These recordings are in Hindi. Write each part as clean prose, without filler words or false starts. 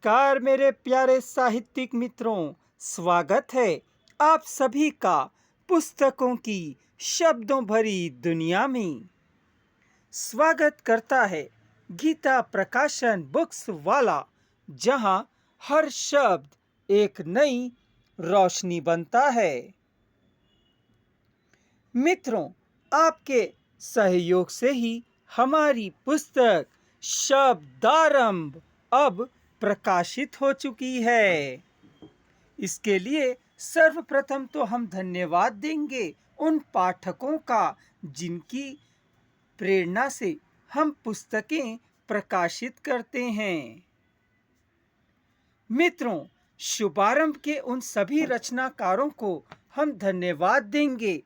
नमस्कार मेरे प्यारे साहित्यिक मित्रों। स्वागत है आप सभी का पुस्तकों की शब्दों भरी दुनिया में। स्वागत करता है गीता प्रकाशन बुक्स वाला, जहां हर शब्द एक नई रोशनी बनता है। मित्रों, आपके सहयोग से ही हमारी पुस्तक शब्दारंभ अब प्रकाशित हो चुकी है। इसके लिए सर्वप्रथम तो हम धन्यवाद देंगे उन पाठकों का जिनकी प्रेरणा से हम पुस्तकें प्रकाशित करते हैं। मित्रों, शुभारंभ के उन सभी रचनाकारों को हम धन्यवाद देंगे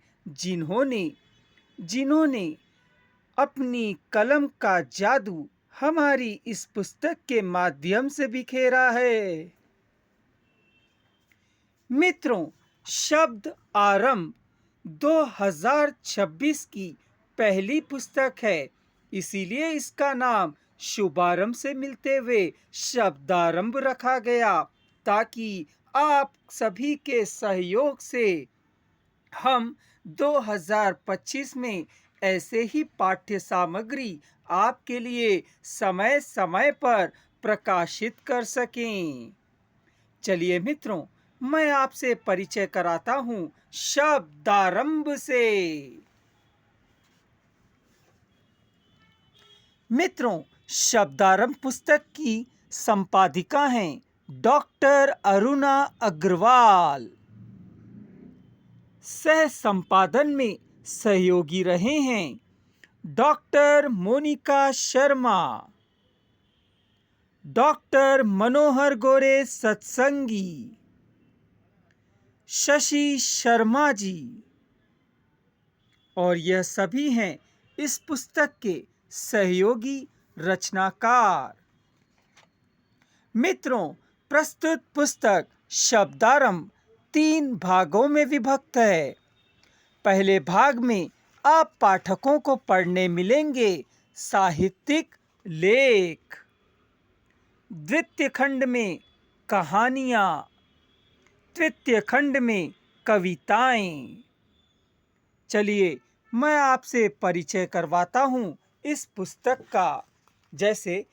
जिन्होंने अपनी कलम का जादू हमारी इस पुस्तक के माध्यम से बिखेरा है। मित्रों, शब्द आरंभ 2026 की पहली पुस्तक है, इसीलिए इसका नाम शुभारंभ से मिलते हुए शब्दारंभ रखा गया, ताकि आप सभी के सहयोग से हम 2025 में ऐसे ही पाठ्य सामग्री आपके लिए समय समय पर प्रकाशित कर सकें। चलिए मित्रों, मैं आपसे परिचय कराता हूं शब्दारंभ से। मित्रों, शब्दारंभ पुस्तक की संपादिका हैं डॉक्टर अरुणा अग्रवाल। सह संपादन में सहयोगी रहे हैं डॉक्टर मोनिका शर्मा, डॉक्टर मनोहर गोरे सत्संगी, शशि शर्मा जी, और यह सभी हैं इस पुस्तक के सहयोगी रचनाकार। मित्रों, प्रस्तुत पुस्तक शब्दारंभ 3 भागों में विभक्त है। पहले भाग में आप पाठकों को पढ़ने मिलेंगे साहित्यिक लेख, द्वितीय खंड में कहानियां, तृतीय खंड में कविताएं। चलिए मैं आपसे परिचय करवाता हूं इस पुस्तक का। जैसे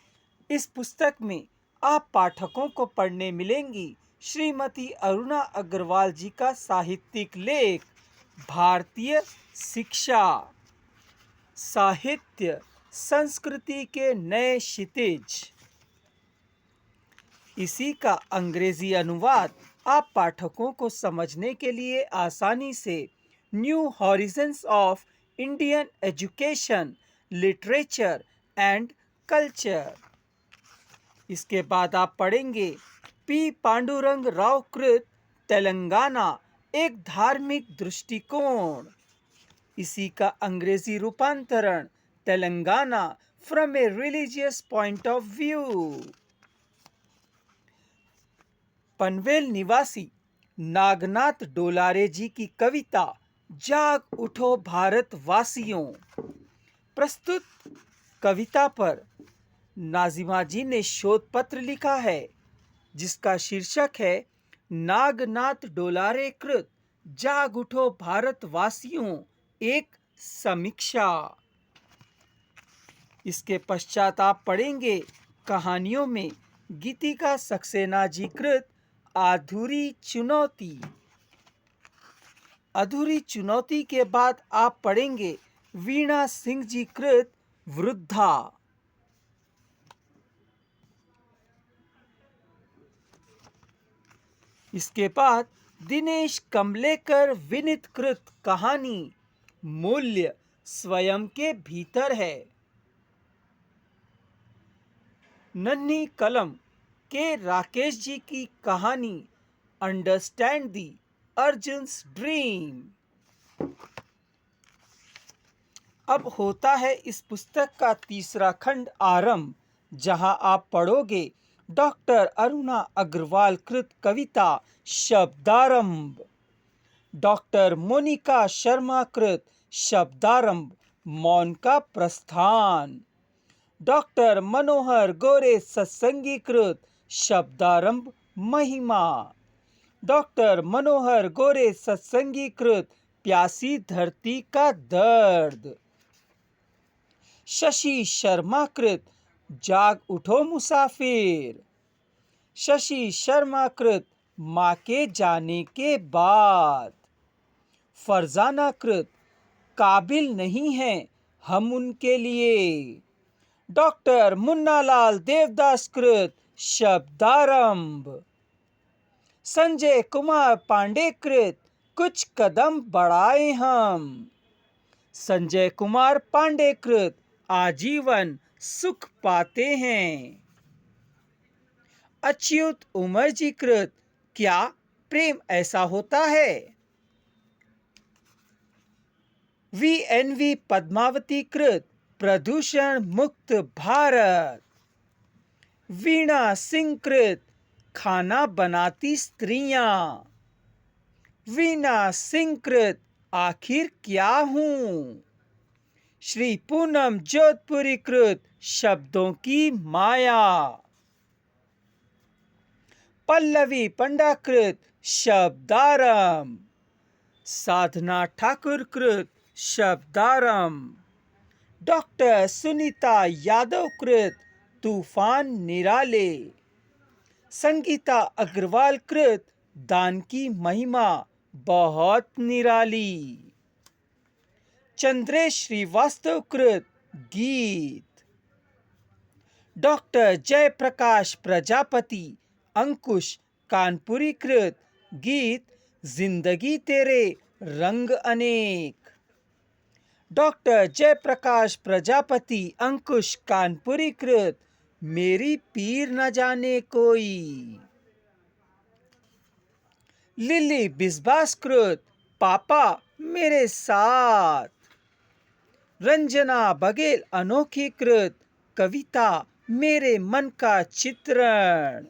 इस पुस्तक में आप पाठकों को पढ़ने मिलेंगी श्रीमती अरुणा अग्रवाल जी का साहित्यिक लेख भारतीय शिक्षा, साहित्य संस्कृति के नए क्षितिज। इसी का अंग्रेजी अनुवाद आप पाठकों को समझने के लिए आसानी से new horizons of Indian education, literature and culture. इसके बाद आप पढ़ेंगे पी पांडुरंग राव कृत तेलंगाना, एक धार्मिक दृष्टिकोण। इसी का अंग्रेजी रूपांतरण Telangana from a religious point of view. Panvel निवासी नागनाथ डोलारे जी की कविता जाग उठो भारतवासियों। प्रस्तुत कविता पर नाजिमा जी ने शोध पत्र लिखा है, जिसका शीर्षक है नागनाथ डोलारे कृत जाग उठो भारतवासियों, एक समीक्षा। इसके पश्चात आप पढ़ेंगे कहानियों में गीतिका सक्सेना जी कृत अधूरी चुनौती। अधूरी चुनौती के बाद आप पढ़ेंगे वीणा सिंह जी कृत वृद्धा। इसके बाद दिनेश कमलेकर विनीत कृत कहानी मूल्य स्वयं के भीतर है। नन्ही कलम के राकेश जी की कहानी अंडरस्टैंड दी अर्जुन्स ड्रीम। अब होता है इस पुस्तक का तीसरा खंड आरंभ, जहां आप पढ़ोगे डॉक्टर अरुणा अग्रवाल कृत कविता शब्दारंभ, डॉक्टर मोनिका शर्मा कृत शब्दारंभ मौन का प्रस्थान, डॉक्टर मनोहर गोरे सत्संगी कृत शब्दारंभ महिमा। डॉक्टर मनोहर गोरे सत्संगी कृत प्यासी धरती का दर्द। शशि शर्मा कृत जाग उठो मुसाफिर। शशि शर्मा कृत माँ के जाने के बाद। फरजाना कृत काबिल नहीं हैं हम उनके लिए। डॉक्टर मुन्नालाल देवदास कृत शब्दारंभ। संजय कुमार पांडे कृत कुछ कदम बढ़ाए हम। संजय कुमार पांडे कृत आजीवन सुख पाते हैं। अच्युत उमर जी कृत क्या प्रेम ऐसा होता है। वीएनवी पद्मावती कृत प्रदूषण मुक्त भारत। वीणा सिंह कृत खाना बनाती स्त्रियां। वीणा सिंह कृत आखिर क्या हूं। श्री पूनम जोधपुरी कृत शब्दों की माया। पल्लवी पंडा कृत शब्दारंभ। साधना ठाकुर कृत शब्दारंभ। डॉक्टर सुनीता यादव कृत तूफान निराले। संगीता अग्रवाल कृत दान की महिमा बहुत निराली। चंद्रेश श्रीवास्तव कृत गीत। डॉक्टर जयप्रकाश प्रजापति अंकुश कानपुरी कृत गीत जिंदगी तेरे रंग अनेक। डॉक्टर जयप्रकाश प्रजापति अंकुश कानपुरी कृत मेरी पीर न जाने कोई। लिली बिस्बास कृत पापा मेरे साथ। रंजना बघेल अनोखी कृत कविता मेरे मन का चित्रण।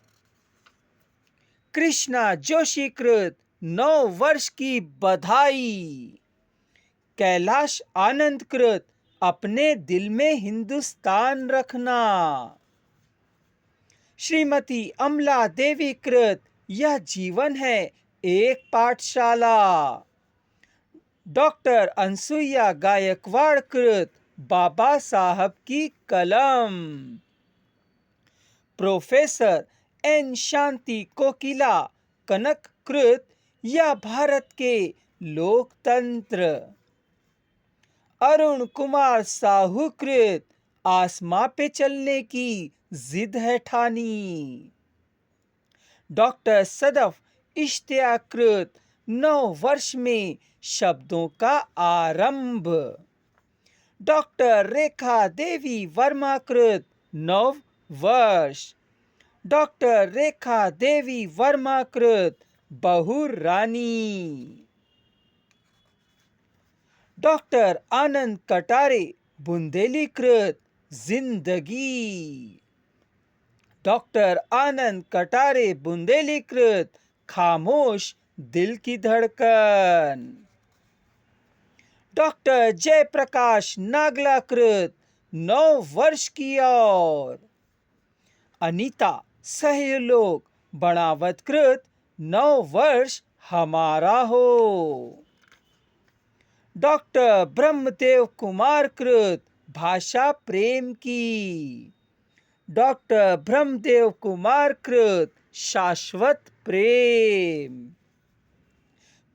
कृष्णा जोशी कृत 9 वर्ष की बधाई। कैलाश आनंद कृत अपने दिल में हिंदुस्तान रखना। श्रीमती अमला देवी कृत यह जीवन है एक पाठशाला। डॉक्टर अनसुईया गायकवाड़ कृत बाबा साहब की कलम। प्रोफेसर एन शांति कोकिला कनक कृत या भारत के लोकतंत्र। अरुण कुमार साहू कृत आसमां पे चलने की जिद है ठानी। डॉक्टर सदफ इश्तियाक कृत 9 वर्ष में शब्दों का आरंभ। डॉक्टर रेखा देवी वर्मा कृत 9 वर्ष। डॉक्टर रेखा देवी वर्मा कृत बहु रानी। डॉक्टर आनंद कटारे बुंदेली कृत जिंदगी। डॉक्टर आनंद कटारे बुंदेली कृत खामोश दिल की धड़कन। डॉक्टर जयप्रकाश नागला कृत 9 वर्ष की और। अनीता सहलोक बनावत कृत 9 वर्ष हमारा हो। डॉक्टर ब्रह्मदेव कुमार कृत भाषा प्रेम की। डॉक्टर ब्रह्मदेव कुमार कृत शाश्वत प्रेम।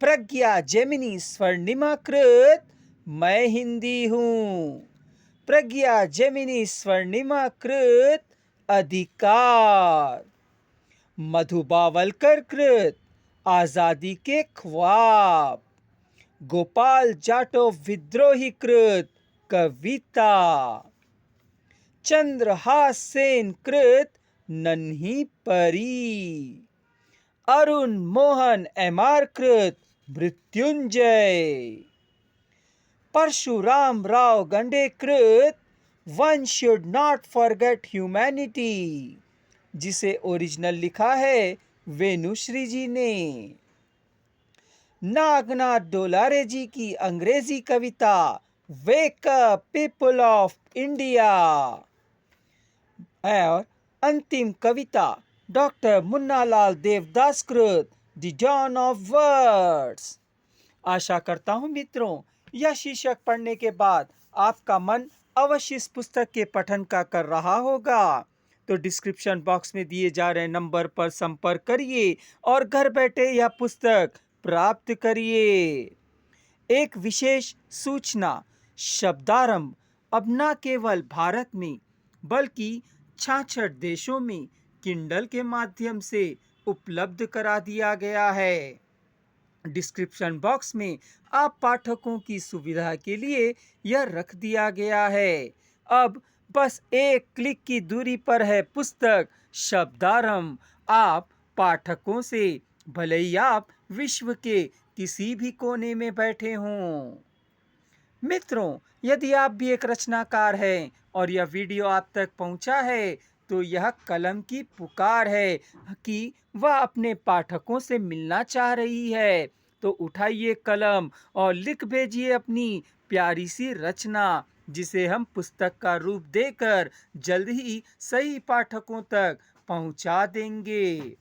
प्रज्ञा जेमिनी स्वर्णिमा कृत मैं हिंदी हूँ। प्रज्ञा जेमिनी स्वर्णिमा कृत अधिकार। मधु बावलकर कृत आजादी के ख्वाब। गोपाल जाटव विद्रोही कृत कविता। चंद्रहास सेन कृत नन्ही परी। अरुण मोहन एमआर कृत मृत्युंजय। परशुराम राव गंडे कृत one should not forget humanity, जिसे ओरिजिनल लिखा है वेणुश्री जी ने। नागनाथ डोलारे जी की अंग्रेजी कविता wake up people of India. और अंतिम कविता डॉक्टर मुन्नालाल देवदास कृत द डॉन ऑफ वर्ड्स। आशा करता हूँ मित्रों, यह शीर्षक पढ़ने के बाद आपका मन अवश्य इस पुस्तक के पठन का कर रहा होगा। तो डिस्क्रिप्शन बॉक्स में दिए जा रहे नंबर पर संपर्क करिए और घर बैठे यह पुस्तक प्राप्त करिए। एक विशेष सूचना, शब्दारंभ अब न केवल भारत में बल्कि 66 देशों में किंडल के माध्यम से उपलब्ध करा दिया गया है। डिस्क्रिप्शन बॉक्स में आप पाठकों की सुविधा के लिए यह रख दिया गया है। अब बस एक क्लिक की दूरी पर है पुस्तक शब्दारंभ। आप पाठकों से, भले ही आप विश्व के किसी भी कोने में बैठे हों। मित्रों, यदि आप भी एक रचनाकार हैं और यह वीडियो आप तक पहुंचा है, तो यह कलम की पुकार है कि वह अपने पाठकों से मिलना चाह रही है। तो उठाइए कलम और लिख भेजिए अपनी प्यारी सी रचना, जिसे हम पुस्तक का रूप देकर जल्द ही सही पाठकों तक पहुंचा देंगे।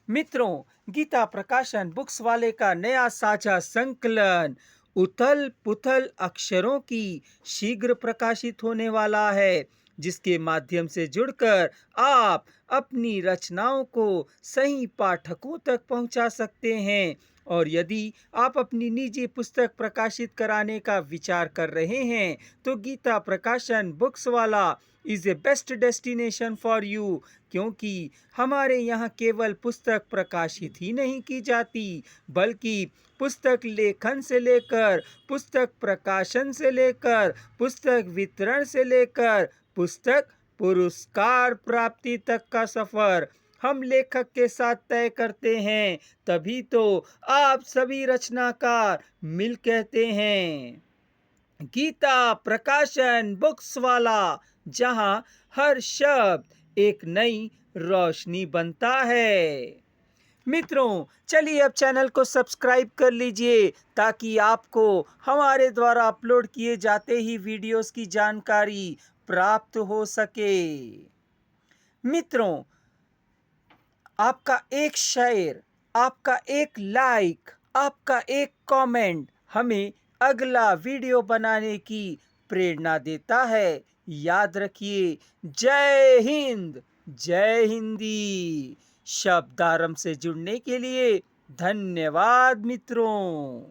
मित्रों, गीता प्रकाशन बुक्स वाले का नया साझा संकलन उथल पुथल अक्षरों की शीघ्र प्रकाशित होने वाला है, जिसके माध्यम से जुड़कर आप अपनी रचनाओं को सही पाठकों तक पहुंचा सकते हैं। और यदि आप अपनी निजी पुस्तक प्रकाशित कराने का विचार कर रहे हैं, तो गीता प्रकाशन बुक्स वाला is a best destination for you, क्योंकि हमारे यहाँ केवल पुस्तक प्रकाशित ही नहीं की जाती, बल्कि पुस्तक लेखन से लेकर, पुस्तक प्रकाशन से लेकर, पुस्तक वितरण से लेकर, पुस्तक पुरस्कार प्राप्ति तक का सफर हम लेखक के साथ तय करते हैं। तभी तो आप सभी रचनाकार मिल कहते हैं गीता प्रकाशन बुक्स वाला, जहां हर शब्द एक नई रोशनी बनता है। मित्रों, चलिए अब चैनल को सब्सक्राइब कर लीजिए, ताकि आपको हमारे द्वारा अपलोड किए जाते ही वीडियोस की जानकारी प्राप्त हो सके। मित्रों, आपका एक शेयर, आपका एक लाइक, आपका एक कमेंट हमें अगला वीडियो बनाने की प्रेरणा देता है। याद रखिए, जय हिंद, जय हिंदी। शब्दारंभ से जुड़ने के लिए धन्यवाद मित्रों।